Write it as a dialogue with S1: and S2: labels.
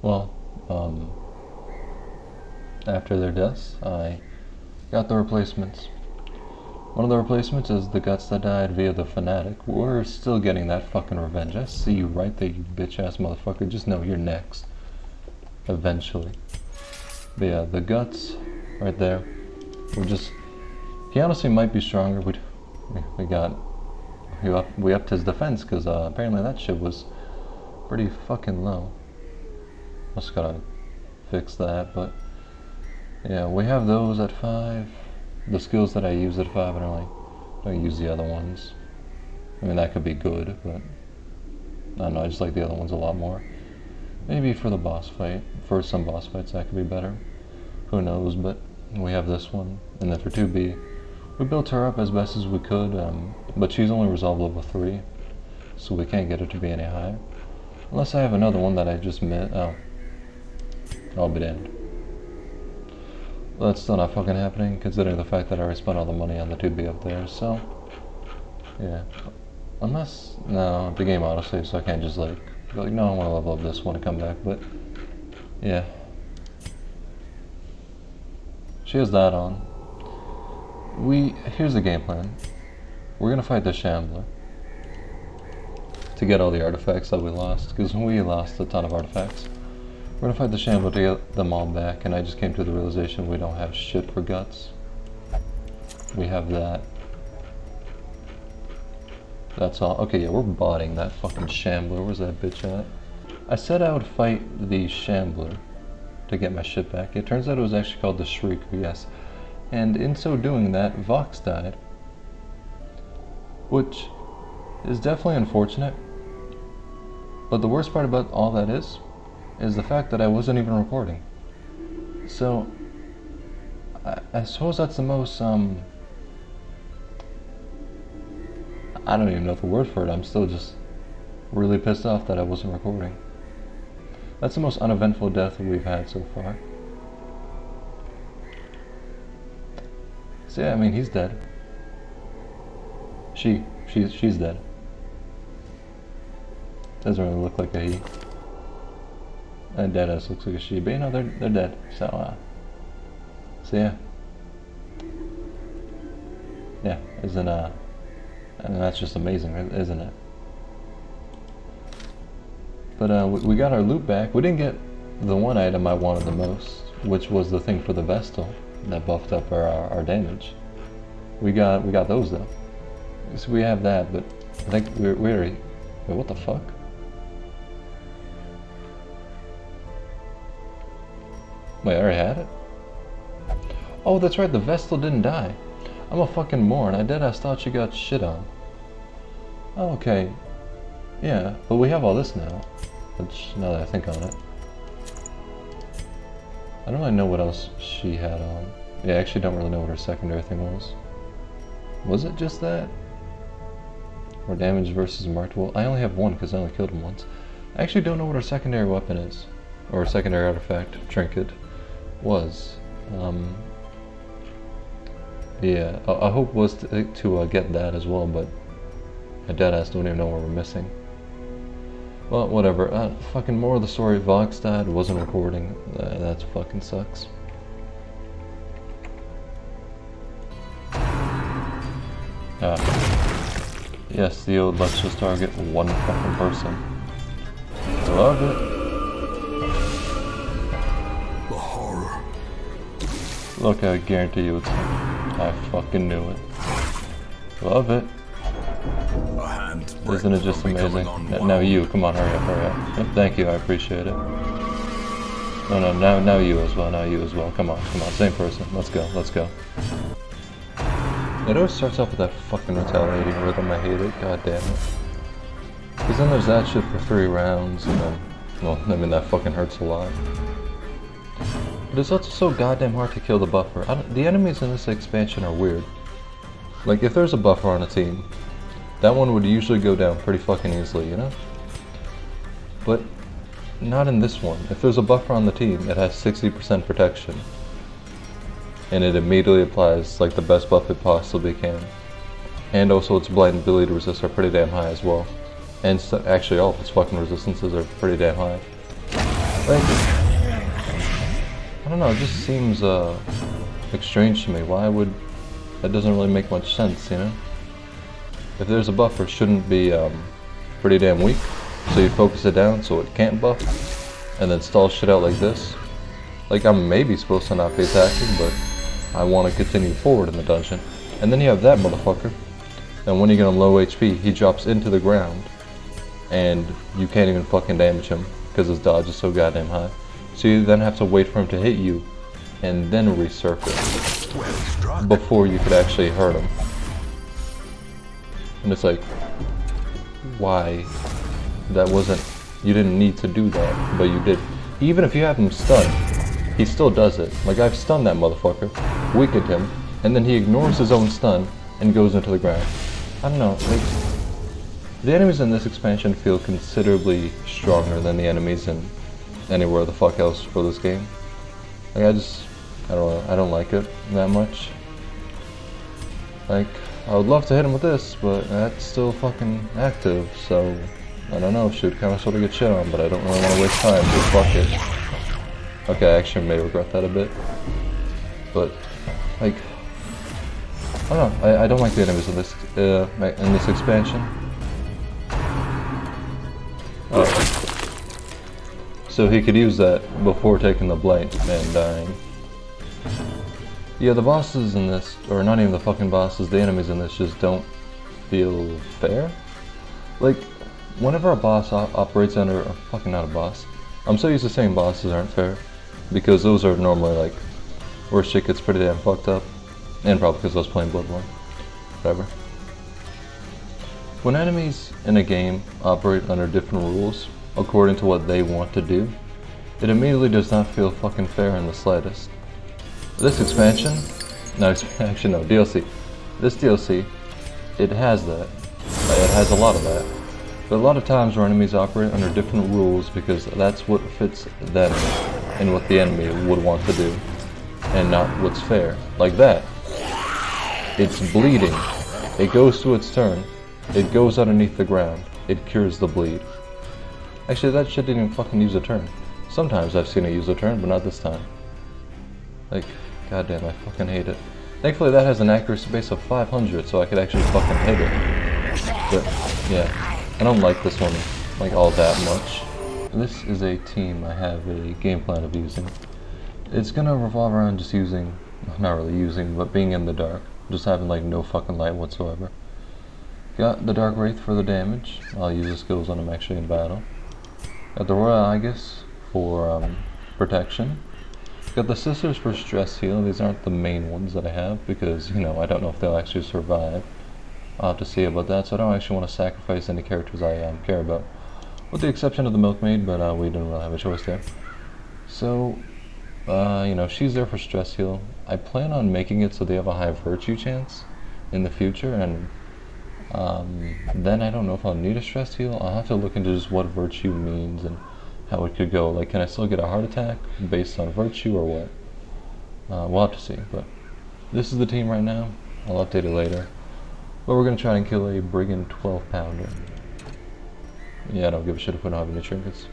S1: Well, after their deaths, I got the replacements. One of the replacements is the guts that died via the fanatic. We're still getting that fucking revenge. I see you right there, you bitch-ass motherfucker. Just know you're next. Eventually. But yeah, the guts, right there. We're just... He honestly might be stronger. We upped his defense, because apparently that shit was pretty fucking low. Just gotta fix that, but... Yeah, we have those at 5. The skills that I use at 5, I don't use the other ones. I mean, that could be good, but I don't know, I just like the other ones a lot more. Maybe for the boss fight, for some boss fights that could be better. Who knows, but we have this one. And then for 2B, we built her up as best as we could, but she's only resolved level 3, so we can't get her to be any higher. Unless I have another one that I just met. Oh. I'll be damned. Well, that's still not fucking happening, considering the fact that I already spent all the money on the 2B up there, so... Yeah. Unless... No, the game autosaves, so I can't just like... Be like, no, I want to level up this one and come back, but... Yeah. She has that on. Here's the game plan. We're gonna fight the Shambler. To get all the artifacts that we lost, because we lost a ton of artifacts. We're gonna fight the Shambler to get them all back, and I just came to the realization we don't have shit for guts. We have that. That's all. Okay, yeah, we're botting that fucking Shambler. Where's that bitch at? I said I would fight the Shambler to get my shit back. It turns out it was actually called the Shrieker, yes. And in so doing that, Vox died. Which is definitely unfortunate. But the worst part about all that is the fact that I wasn't even recording. So, I suppose that's the most, I don't even know the word for it. I'm still just really pissed off that I wasn't recording. That's the most uneventful death that we've had so far. So yeah, I mean, he's dead. She's dead. Doesn't really look like a he. And Deadass looks like a she, but you know, they're dead. So yeah. Yeah, I mean, that's just amazing, isn't it? But we got our loot back. We didn't get the one item I wanted the most, which was the thing for the Vestal that buffed up our damage. We got those though. So we have that, but I think we already... Wait, what the fuck? Wait, I already had it? Oh, that's right, the Vestal didn't die. I'm a fucking moron. I deadass thought she got shit on. Oh, okay. Yeah, but we have all this now. Which, now that I think on it. I don't really know what else she had on. Yeah, I actually don't really know what her secondary thing was. Was it just that? Or damage versus marked? Well, I only have one because I only killed him once. I actually don't know what her secondary weapon is. Or secondary artifact, trinket, was. Yeah, I hope was to get that as well, but I deadass don't even know what we're missing. Well, whatever. Fucking more of the story. Vox died, wasn't recording. That fucking sucks. Yes, the old let's just target one fucking person. Love it.
S2: The horror.
S1: Look, I guarantee you it's him. I fucking knew it. Love it. Isn't it just amazing? Now you, come on, hurry up. Thank you, I appreciate it. No, now you as well, come on, same person, let's go. It always starts off with that fucking retaliating rhythm, I hate it, god damn it. Because then there's that shit for 3 rounds, and then, well, I mean, that fucking hurts a lot. But it's also so goddamn hard to kill the buffer. The enemies in this expansion are weird. Like, if there's a buffer on a team, that one would usually go down pretty fucking easily, you know? But not in this one. If there's a buffer on the team, it has 60% protection. And it immediately applies like the best buff it possibly can. And also its blind ability to resist are pretty damn high as well. And so, actually all of its fucking resistances are pretty damn high. Like, I don't know, it just seems like strange to me. Why would, that doesn't really make much sense, you know? If there's a buffer, shouldn't be pretty damn weak, so you focus it down so it can't buff, and then stall shit out like this. Like, I'm maybe supposed to not be attacking, but I want to continue forward in the dungeon. And then you have that motherfucker, and when you get him low HP, he drops into the ground, and you can't even fucking damage him, because his dodge is so goddamn high. So you then have to wait for him to hit you, and then resurface, before you could actually hurt him. And it's like, why? That wasn't, you didn't need to do that, but you did. Even if you have him stunned, he still does it. Like, I've stunned that motherfucker, weakened him, and then he ignores his own stun and goes into the ground. I don't know, like, the enemies in this expansion feel considerably stronger than the enemies in anywhere the fuck else for this game. Like, I don't know, I don't like it that much. Like, I would love to hit him with this, but that's still fucking active, so I don't know, should kinda sorta get shit on, but I don't really wanna waste time, so fuck it. Okay, I actually may regret that a bit. But, like, I don't know, I don't like the enemies in this expansion. So he could use that before taking the blight and dying. Yeah, the bosses in this, or not even the fucking bosses, the enemies in this just don't feel fair. Like, whenever a boss operates under, or fucking not a boss, I'm so used to saying bosses aren't fair, because those are normally like, where shit gets pretty damn fucked up, and probably because I was playing Bloodborne, whatever. When enemies in a game operate under different rules, according to what they want to do, it immediately does not feel fucking fair in the slightest. This expansion, actually no, DLC. This DLC, it has that. It has a lot of that. But a lot of times where enemies operate under different rules because that's what fits them and what the enemy would want to do, and not what's fair. Like that. It's bleeding. It goes to its turn. It goes underneath the ground. It cures the bleed. Actually, that shit didn't even fucking use a turn. Sometimes I've seen it use a turn, but not this time. Like, goddamn, I fucking hate it. Thankfully that has an accuracy base of 500, so I could actually fucking hit it. But, yeah, I don't like this one, like, all that much. This is a team I have a game plan of using. It's gonna revolve around just using, not really using, but being in the dark. Just having, like, no fucking light whatsoever. Got the Dark Wraith for the damage. I'll use the skills when I'm actually in battle. Got the Royal Aegis for protection. Got the Sisters for stress heal. These aren't the main ones that I have because, you know, I don't know if they'll actually survive. I'll have to see about that, so I don't actually want to sacrifice any characters I care about. With the exception of the Milkmaid, but we didn't really have a choice there. So, you know, she's there for stress heal. I plan on making it so they have a high virtue chance in the future, and then I don't know if I'll need a stress heal. I'll have to look into just what virtue means and how it could go. Like, can I still get a heart attack based on virtue or what? We'll have to see, but this is the team right now. I'll update it later. But we're going to try and kill a Brigand 12-pounder. Yeah, I don't give a shit if we don't have any trinkets.